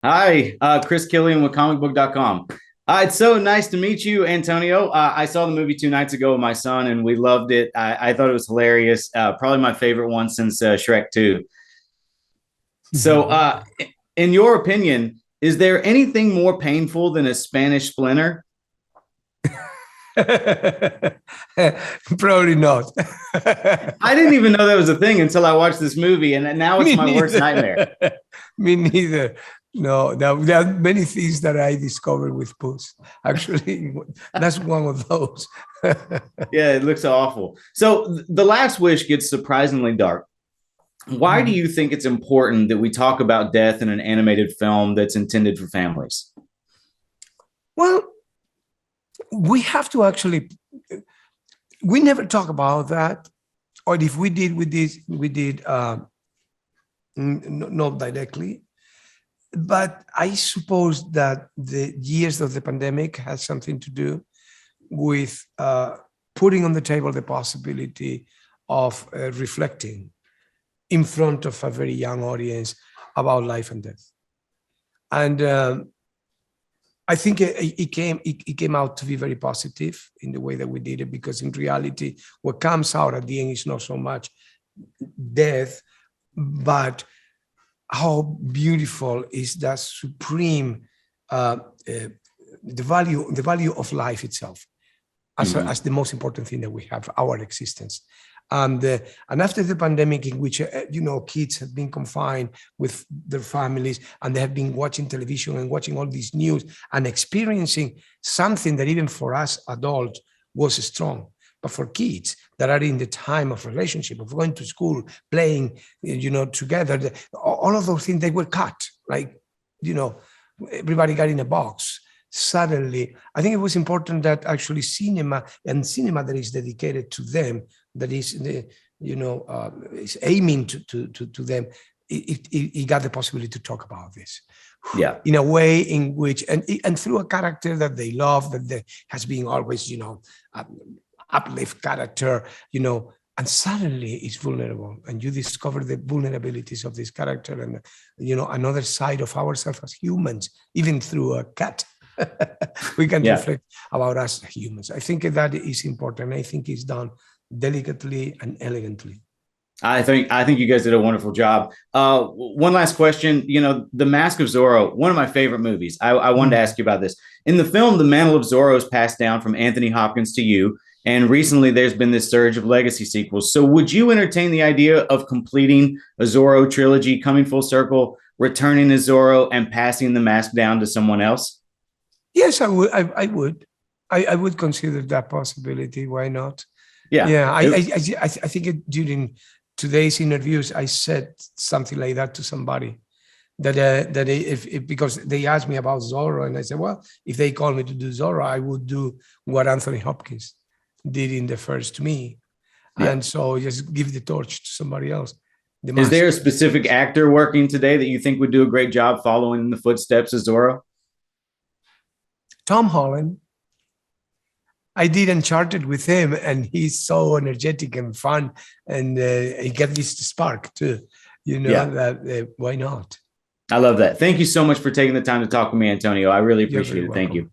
Hi, Chris Killian with ComicBook.com. It's so nice to meet you, Antonio. I saw the movie 2 nights ago with my son, and we loved it. I thought it was hilarious. Probably my favorite one since Shrek 2. So, in your opinion, is there anything more painful than a Spanish splinter? Probably not. I didn't even know that was a thing until I watched this movie, and now it's Me my worst nightmare. neither. Me neither. No, there are many things that I discovered with Puss. Actually, that's one of those. Yeah, it looks awful. So, The Last Wish gets surprisingly dark. Why do you think it's important that we talk about death in an animated film that's intended for families? Well, we have to actually, we never talk about that. Or if we did, not directly. But I suppose that the years of the pandemic has something to do with putting on the table the possibility of reflecting in front of a very young audience about life and death. And I think it came out to be very positive in the way that we did it, because in reality, what comes out at the end is not so much death, but how beautiful is that supreme the value of life itself as the most important thing that we have, our existence. And after the pandemic, in which kids have been confined with their families, and they have been watching television and watching all these news and experiencing something that even for us adults was strong, but for kids that are in the time of relationship, of going to school, playing, together, all of those things, they were cut. Like, everybody got in a box. Suddenly, I think it was important that actually cinema that is dedicated to them, that is, is aiming to them, it got the possibility to talk about this. Yeah. In a way in which, and through a character that they love, that has been always, uplift character, and suddenly it's vulnerable, and you discover the vulnerabilities of this character, and another side of ourselves as humans, even through a cat. We can reflect about us as humans. I think that is important. I think it's done delicately and elegantly. I think you guys did a wonderful job. One last question. The Mask of Zorro, one of my favorite movies. I wanted to ask you about this. In the film, the mantle of Zorro is passed down from Anthony Hopkins to you. And recently, there's been this surge of legacy sequels. So would you entertain the idea of completing a Zorro trilogy, coming full circle, returning as Zorro, and passing the mask down to someone else? Yes, I would. I would consider that possibility. Why not? Yeah. I think during today's interviews, I said something like that to somebody, that if because they asked me about Zorro, and I said, well, if they call me to do Zorro, I would do what Anthony Hopkins did in the first to me. And so just give the torch to somebody else. Is there a specific actor working today that you think would do a great job following in the footsteps of Zorro? Tom Holland. I did Uncharted with him, and he's so energetic and fun, and he got this spark too. Why not? I love that. Thank you so much for taking the time to talk with me, Antonio. I really appreciate it. Welcome. Thank you.